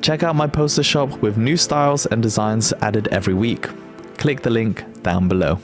Check out my poster shop with new styles and designs added every week. Click the link down below.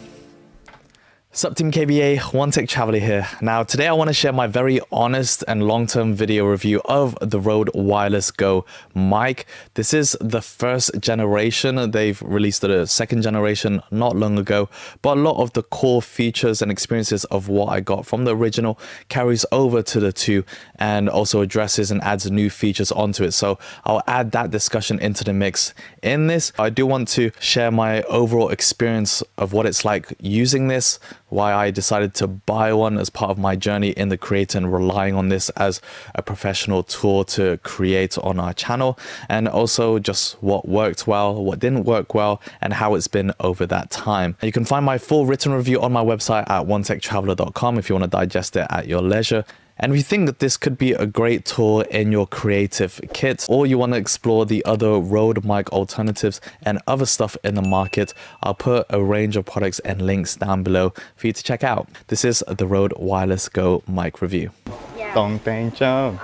Sup Team KBA, One Tech Traveler here. Now today I want to share my very honest and long-term video review of the Rode Wireless Go mic. This is the first generation. They've released the second generation not long ago, but a lot of the core features and experiences of what I got from the original carries over to the two and also addresses and adds new features onto it. So I'll add that discussion into the mix in this. I do want to share my overall experience of what it's like using this, why I decided to buy one as part of my journey in the creator and relying on this as a professional tool to create on our channel, and also just what worked well, what didn't work well, and how it's been over that time. You can find my full written review on my website at onetechtraveler.com if you want to digest it at your leisure. And if you think that this could be a great tool in your creative kit, or you want to explore the other Rode mic alternatives and other stuff in the market, I'll put a range of products and links down below for you to check out. This is the Rode Wireless Go mic review. Tanjong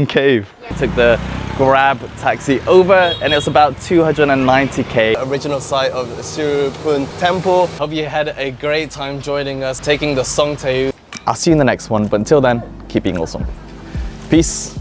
Cave. Took the Grab taxi over and it's about 290k. Original site of Sirupun Temple. Hope you had a great time joining us, taking the Songtae. I'll see you in the next one, but until then, keep being awesome. Peace.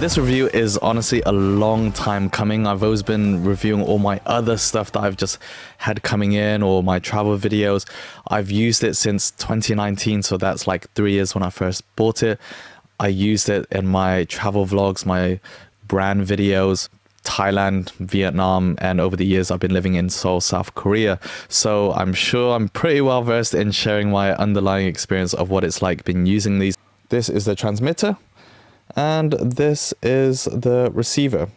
This review is honestly a long time coming. I've always been reviewing all my other stuff that I've just had coming in, or my travel videos. I've used it since 2019, so that's like 3 years when I first bought it. I used it in my travel vlogs, my brand videos, Thailand, Vietnam, and over the years I've been living in Seoul, South Korea. So I'm sure I'm pretty well versed in sharing my underlying experience of what it's like been using these. This is the transmitter. And this is the receiver.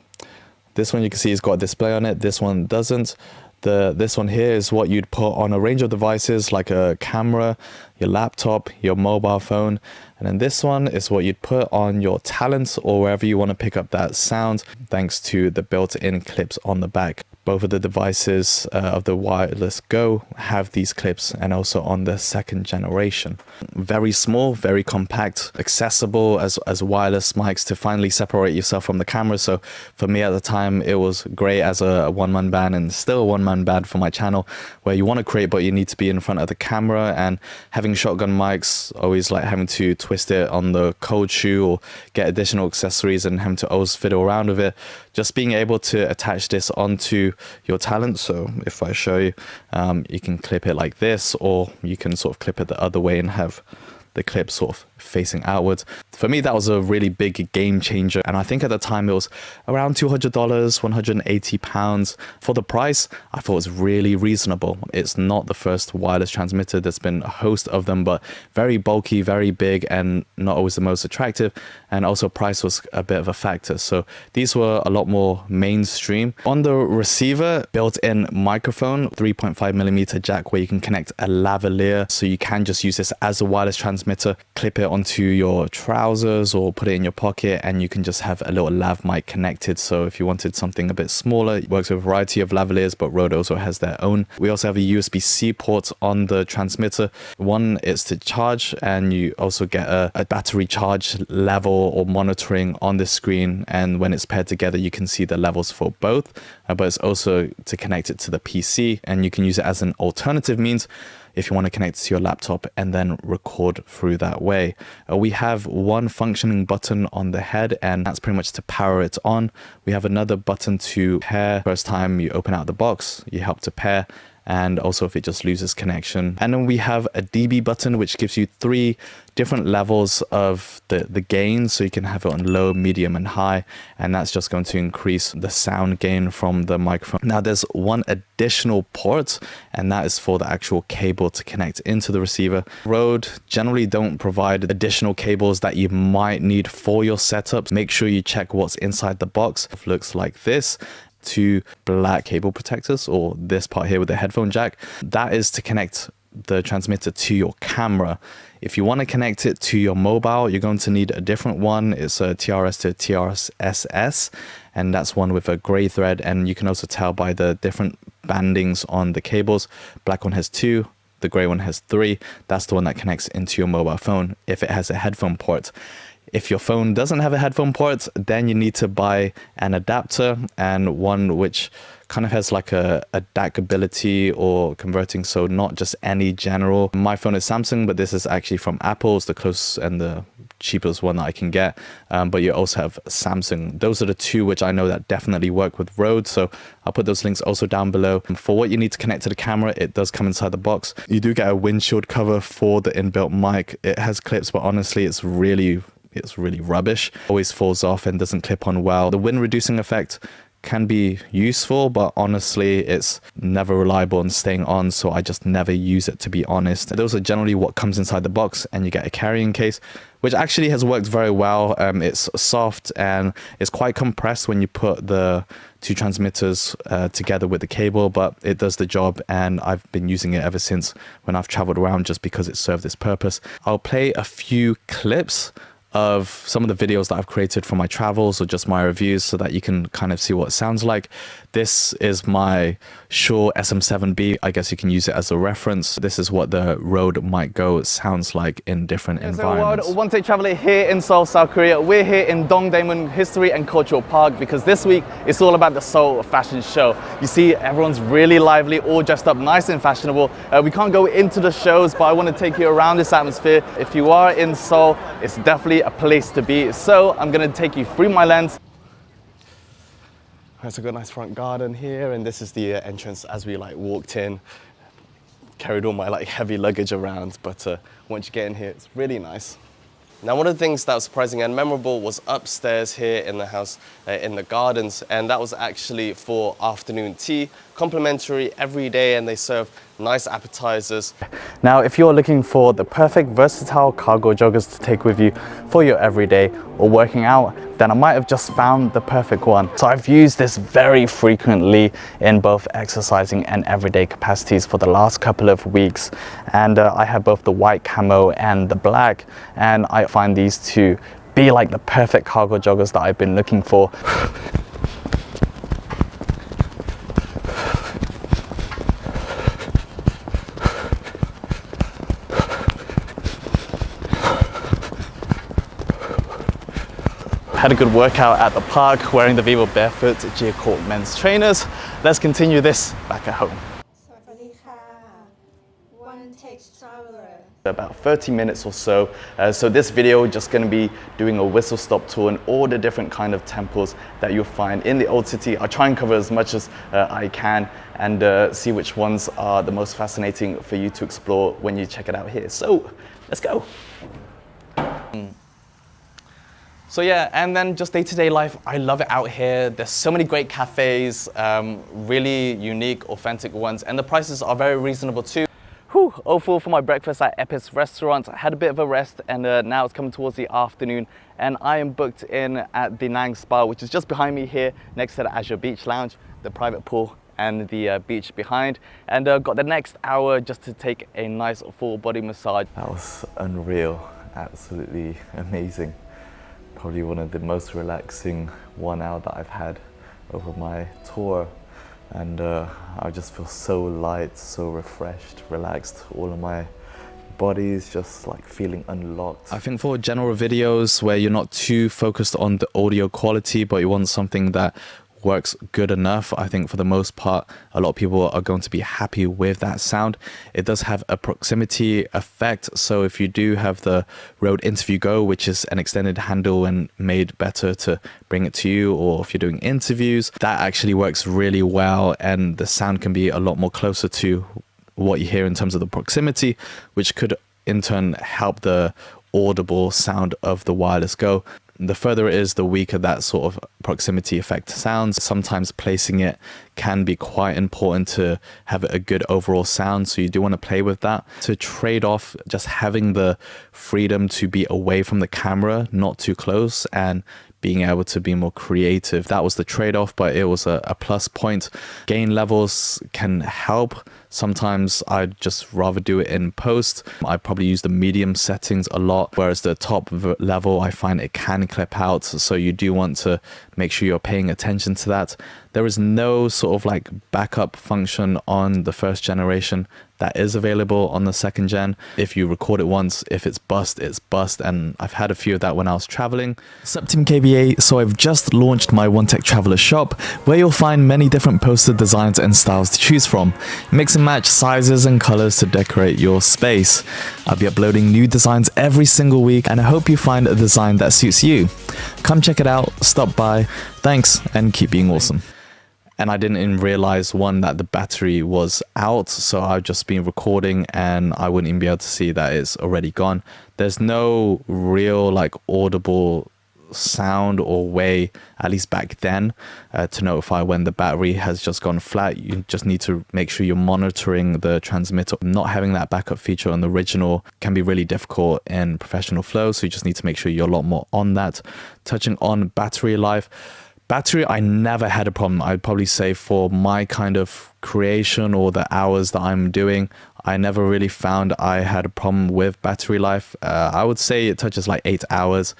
This one you can see has got a display on it. This one doesn't. This one here is what you'd put on a range of devices like a camera, your laptop, your mobile phone. And then this one is what you'd put on your talents or wherever you want to pick up that sound, thanks to the built-in clips on the back. Both of the devices of the Wireless Go have these clips, and also on the second generation. Very small, very compact, accessible as wireless mics to finally separate yourself from the camera. So for me at the time, it was great as a one-man band, and still a one-man band for my channel, where you want to create but you need to be in front of the camera. And having shotgun mics, always like having to twist it on the cold shoe or get additional accessories and having to always fiddle around with it. Just being able to attach this onto your talent. So if I show you, you can clip it like this, or you can sort of clip it the other way and have the clip sort of facing outwards. For me, that was a really big game changer. And I think at the time it was around $200, £180. For the price, I thought it was really reasonable. It's not the first wireless transmitter. There's been a host of them, but very bulky, very big, and not always the most attractive. And also price was a bit of a factor. So these were a lot more mainstream. On the receiver, built-in microphone, 3.5mm jack where you can connect a lavalier. So you can just use this as a wireless transmitter, clip it onto your trousers or put it in your pocket, and you can just have a little lav mic connected. So if you wanted something a bit smaller, it works with a variety of lavaliers, but Rode also has their own. We also have a USB-C port on the transmitter. One is to charge, and you also get a battery charge level or monitoring on the screen, and when it's paired together you can see the levels for both, but it's also to connect it to the PC, and you can use it as an alternative means if you want to connect it to your laptop and then record through that way. We have one functioning button on the head, and that's pretty much to power it on. We have another button to pair. First time you open out the box, you help to pair, and also if it just loses connection. And then we have a dB button, which gives you 3 different levels of the gain, so you can have it on low, medium and high, and that's just going to increase the sound gain from the microphone. Now there's one additional port, and that is for the actual cable to connect into the receiver. Rode generally don't provide additional cables that you might need for your setup. Make sure you check what's inside the box. It looks like this. 2 black cable protectors, or this part here with the headphone jack. That is to connect the transmitter to your camera. If you want to connect it to your mobile, you're going to need a different one. It's a TRS to TRS-SS, and that's one with a gray thread, and you can also tell by the different bandings on the cables. Black one has 2, the gray one has 3. That's the one that connects into your mobile phone if it has a headphone port. If your phone doesn't have a headphone port, then you need to buy an adapter, and one which kind of has like a DAC ability or converting, so not just any general. My phone is Samsung, but this is actually from Apple. It's the closest and the cheapest one that I can get, but you also have Samsung. Those are the 2 which I know that definitely work with Rode, so I'll put those links also down below. For what you need to connect to the camera, it does come inside the box. You do get a windshield cover for the inbuilt mic. It has clips, but honestly it's really rubbish. Always falls off and doesn't clip on well. The wind reducing effect can be useful, but honestly it's never reliable in staying on, so I just never use it, to be honest. Those are generally what comes inside the box, and you get a carrying case, which actually has worked very well. It's soft and it's quite compressed when you put the 2 transmitters together with the cable, but it does the job, and I've been using it ever since when I've traveled around, just because it served its purpose. I'll play a few clips of some of the videos that I've created for my travels or just my reviews, so that you can kind of see what it sounds like. This is my Shure SM7B. I guess you can use it as a reference. This is what the Rode Mic Go sounds like in different environments. One Take Traveler here in Seoul, South Korea. We're here in Dongdaemun History and Cultural Park because this week it's all about the Seoul Fashion Show. You see, everyone's really lively, all dressed up nice and fashionable. We can't go into the shows, but I want to take you around this atmosphere. If you are in Seoul, it's definitely a place to be. So I'm going to take you through my lens. So I've got a nice front garden here, and this is the entrance as we walked in. Carried all my heavy luggage around, but once you get in here, it's really nice. Now, one of the things that was surprising and memorable was upstairs here in the house, in the gardens, and that was actually for afternoon tea, complimentary every day, and they serve nice appetizers. Now, if you're looking for the perfect versatile cargo joggers to take with you for your everyday or working out, then I might have just found the perfect one. So I've used this very frequently in both exercising and everyday capacities for the last couple of weeks. And I have both the white camo and the black, and I find these to be like the perfect cargo joggers that I've been looking for. Had a good workout at the park wearing the Vivo Barefoot G-Court men's trainers. Let's continue this back at home. One Take Traveler. About 30 minutes or so. So this video just going to be doing a whistle stop tour and all the different kind of temples that you'll find in the old city. I'll try and cover as much as I can and see which ones are the most fascinating for you to explore when you check it out here. So let's go. So yeah, and then just day-to-day life, I love it out here. There's so many great cafes, really unique, authentic ones, and the prices are very reasonable too. Whew, all full for my breakfast at Epis restaurant. I had a bit of a rest, and now it's coming towards the afternoon, and I am booked in at the Nang Spa, which is just behind me here, next to the Azure Beach Lounge, the private pool, and the beach behind, and got the next hour just to take a nice full body massage. That was unreal, absolutely amazing. Probably one of the most relaxing 1 hour that I've had over my tour, and I just feel so light, so refreshed, relaxed. All of my body is just feeling unlocked. I think for general videos where you're not too focused on the audio quality, but you want something that works good enough. I think for the most part, a lot of people are going to be happy with that sound. It does have a proximity effect. So if you do have the Rode Interview Go, which is an extended handle and made better to bring it to you, or if you're doing interviews, that actually works really well, and the sound can be a lot more closer to what you hear in terms of the proximity, which could in turn help the audible sound of the Wireless Go. The further it is, the weaker that sort of proximity effect sounds. Sometimes placing it can be quite important to have a good overall sound, so you do want to play with that. To trade off just having the freedom to be away from the camera, not too close, and being able to be more creative. That was the trade-off, but it was a plus point. Gain levels can help. Sometimes I'd just rather do it in post. I probably use the medium settings a lot, whereas the top level, I find it can clip out. So you do want to make sure you're paying attention to that. There is no sort of like backup function on the first generation that is available on the second gen. If you record it once, if it's bust, it's bust. And I've had a few of that when I was traveling. Sup Team KBA, so I've just launched my One Tech Traveler shop, where you'll find many different poster designs and styles to choose from. Mix and match sizes and colors to decorate your space. I'll be uploading new designs every single week, and I hope you find a design that suits you. Come check it out, stop by. Thanks, and keep being awesome. And I didn't even realize, one, that the battery was out, so I've just been recording and I wouldn't even be able to see that it's already gone. There's no real like audible sound or way, at least back then, to notify when the battery has just gone flat. You just need to make sure you're monitoring the transmitter. Not having that backup feature on the original can be really difficult in professional flow, so you just need to make sure you're a lot more on that. Touching on battery life. Battery, I never had a problem. I'd probably say for my kind of creation or the hours that I'm doing, I never really found I had a problem with battery life. I would say it touches like 8 hours,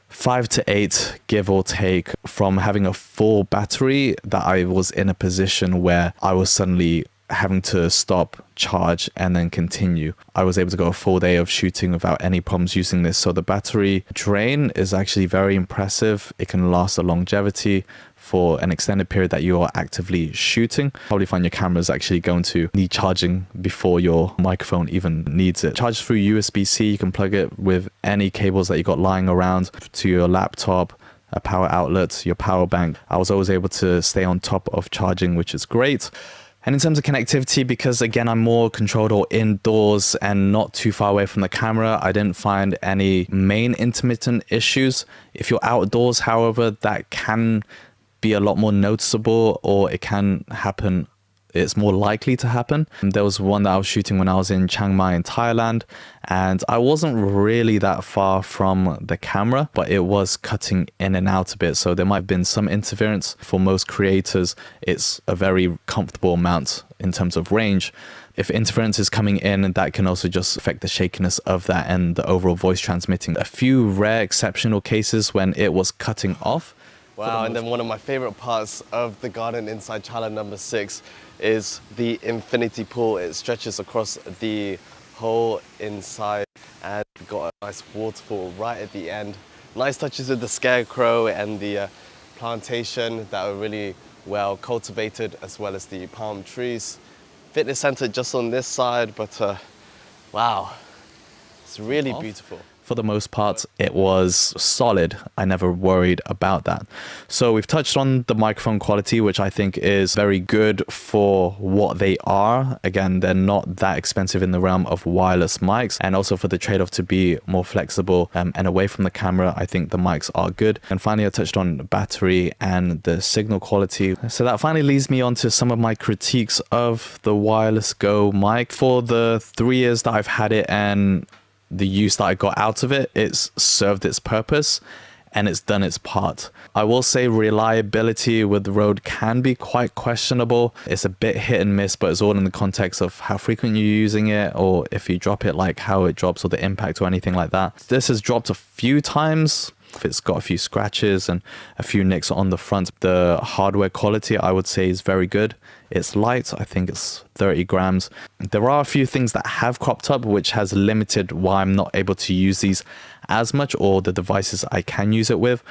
5 to 8, give or take. From having a full battery, that I was in a position where I was suddenly having to stop, charge, and then continue. I was able to go a full day of shooting without any problems using this. So the battery drain is actually very impressive. It can last a longevity for an extended period that you are actively shooting. Probably find your camera is actually going to need charging before your microphone even needs it. Charge through USB-C. You can plug it with any cables that you got lying around to your laptop, a power outlet, your power bank. I was always able to stay on top of charging, which is great. And in terms of connectivity, because again, I'm more controlled or indoors and not too far away from the camera, I didn't find any main intermittent issues. If you're outdoors, however, that can be a lot more noticeable, or it can happen. It's more likely to happen. There was one that I was shooting when I was in Chiang Mai in Thailand, and I wasn't really that far from the camera, but it was cutting in and out a bit. So there might have been some interference. For most creators, it's a very comfortable amount in terms of range. If interference is coming in, that can also just affect the shakiness of that and the overall voice transmitting. A few rare exceptional cases when it was cutting off. Wow, and then one of my favorite parts of the Garden Inside Challenge number 6 is the infinity pool. It stretches across the whole inside, and we've got a nice waterfall right at the end. Nice touches with the scarecrow and the plantation that are really well cultivated, as well as the palm trees. Fitness center just on this side, but wow, it's really beautiful. For the most part, it was solid. I never worried about that. So we've touched on the microphone quality, which I think is very good for what they are. Again, they're not that expensive in the realm of wireless mics, and also for the trade-off to be more flexible and away from the camera, I think the mics are good. And finally, I touched on battery and the signal quality. So that finally leads me on to some of my critiques of the Wireless Go mic. For the 3 years that I've had it and the use that I got out of it, it's served its purpose and it's done its part. I will say reliability with the Rode can be quite questionable. It's a bit hit and miss, but it's all in the context of how frequent you're using it, or if you drop it, like how it drops, or the impact or anything like that. This has dropped a few times. It's got a few scratches and a few nicks on the front. The hardware quality, I would say, is very good. It's light. I think it's 30 grams. There are a few things that have cropped up, which has limited why I'm not able to use these as much, or the devices I can use it with.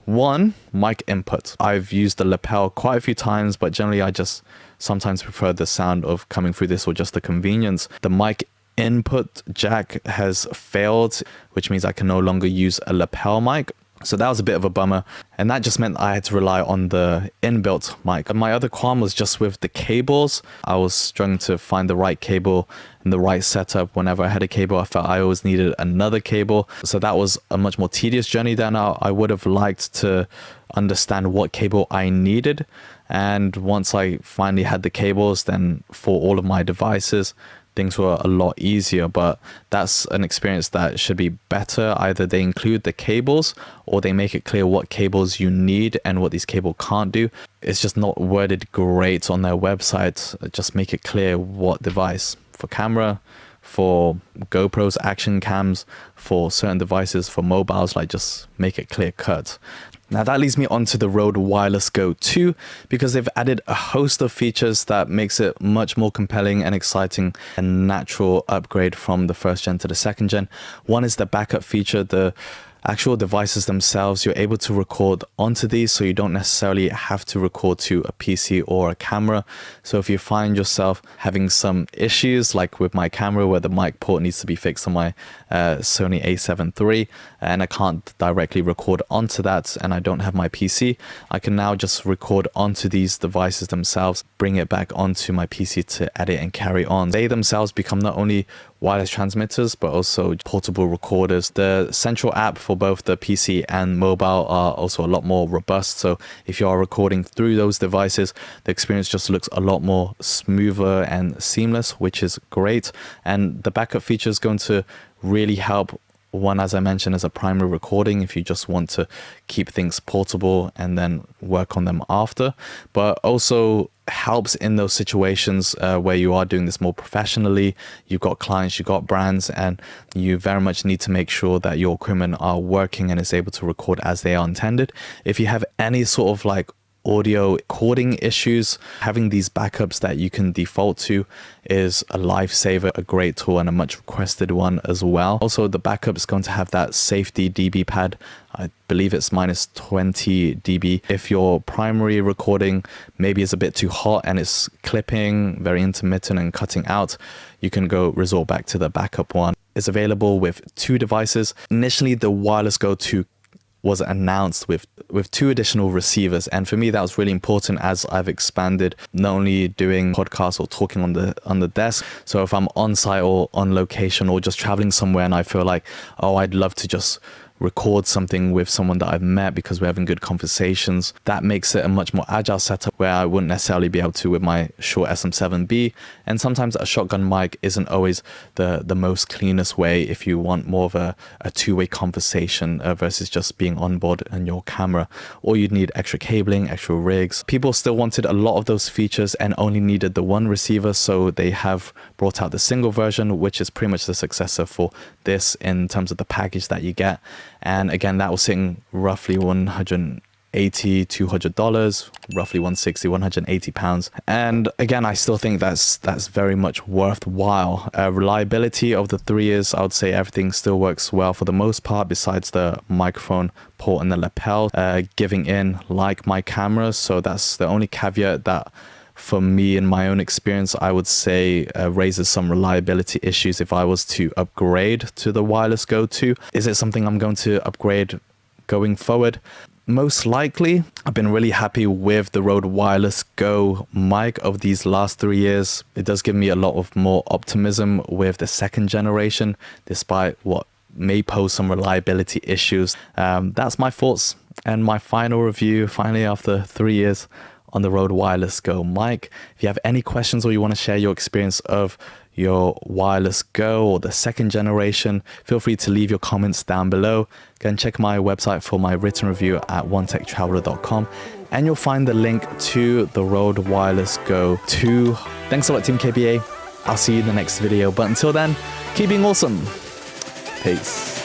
One, mic input. I've used the lapel quite a few times, but generally I just sometimes prefer the sound of coming through this or just the convenience. The mic input jack has failed, which means I can no longer use a lapel mic. So that was a bit of a bummer, and that just meant I had to rely on the inbuilt mic. And my other qualm was just with the cables. I was struggling to find the right cable and the right setup. Whenever I had a cable, I felt I always needed another cable. So that was a much more tedious journey than I would have liked to understand what cable I needed. And once I finally had the cables, then for all of my devices, things were a lot easier. But that's an experience that should be better. Either they include the cables or they make it clear what cables you need and what these cables can't do. It's just not worded great on their website. Just make it clear what device. For camera, for GoPros, action cams, for certain devices, for mobiles, like just make it clear cut. Now that leads me on to the Rode Wireless Go 2, because they've added a host of features that makes it much more compelling and exciting, a natural upgrade from the first gen to the second gen. One is the backup feature. The actual devices themselves, you're able to record onto these, so you don't necessarily have to record to a PC or a camera. So if you find yourself having some issues, like with my camera where the mic port needs to be fixed on my Sony a7 III, and I can't directly record onto that, and I don't have my PC, I can now just record onto these devices themselves, bring it back onto my PC to edit and carry on. They themselves become not only wireless transmitters, but also portable recorders. The central app for both the PC and mobile are also a lot more robust. So if you are recording through those devices, the experience just looks a lot more smoother and seamless, which is great. And the backup feature is going to really help. One, as I mentioned, as a primary recording if you just want to keep things portable and then work on them after, but also helps in those situations where you are doing this more professionally. You've got clients, you've got brands, and you very much need to make sure that your equipment are working and is able to record as they are intended. If you have any sort of like audio recording issues, having these backups that you can default to is a lifesaver, a great tool, and a much requested one as well. Also, the backup is going to have that safety dB pad. I believe it's minus 20 dB. If your primary recording maybe is a bit too hot and it's clipping, very intermittent and cutting out, you can go resort back to the backup one. It's available with 2 devices. Initially, the Wireless Go 2 was announced with 2 additional receivers, and for me that was really important as I've expanded, not only doing podcasts or talking on the desk. So if I'm on site or on location or just traveling somewhere and I feel like, oh, I'd love to just record something with someone that I've met because we're having good conversations, that makes it a much more agile setup where I wouldn't necessarily be able to with my Shure SM7B. And sometimes a shotgun mic isn't always the most cleanest way if you want more of a two-way conversation versus just being on board on your camera, or you'd need extra cabling, extra rigs. People still wanted a lot of those features and only needed the one receiver, so they have brought out the single version, which is pretty much the successor for this in terms of the package that you get. And again, that was sitting roughly $180, $200, roughly 160, 180 pounds. And again, I still think that's very much worthwhile. Reliability of the 3 years, I would say everything still works well for the most part, besides the microphone port and the lapel giving in like my camera. So that's the only caveat that, for me, in my own experience, I would say raises some reliability issues if I was to upgrade to the Wireless Go 2. Is it something I'm going to upgrade going forward? Most likely. I've been really happy with the Rode Wireless Go mic of these last 3 years. It does give me a lot of more optimism with the second generation, despite what may pose some reliability issues. That's my thoughts and my final review, finally after 3 years, on the Rode Wireless Go mic. If you have any questions or you want to share your experience of your Wireless Go or the second generation, feel free to leave your comments down below. Go and check my website for my written review at onetechtraveler.com, and you'll find the link to the Rode Wireless Go 2. Thanks a lot, Team KBA. I'll see you in the next video, but until then, keep being awesome. Peace.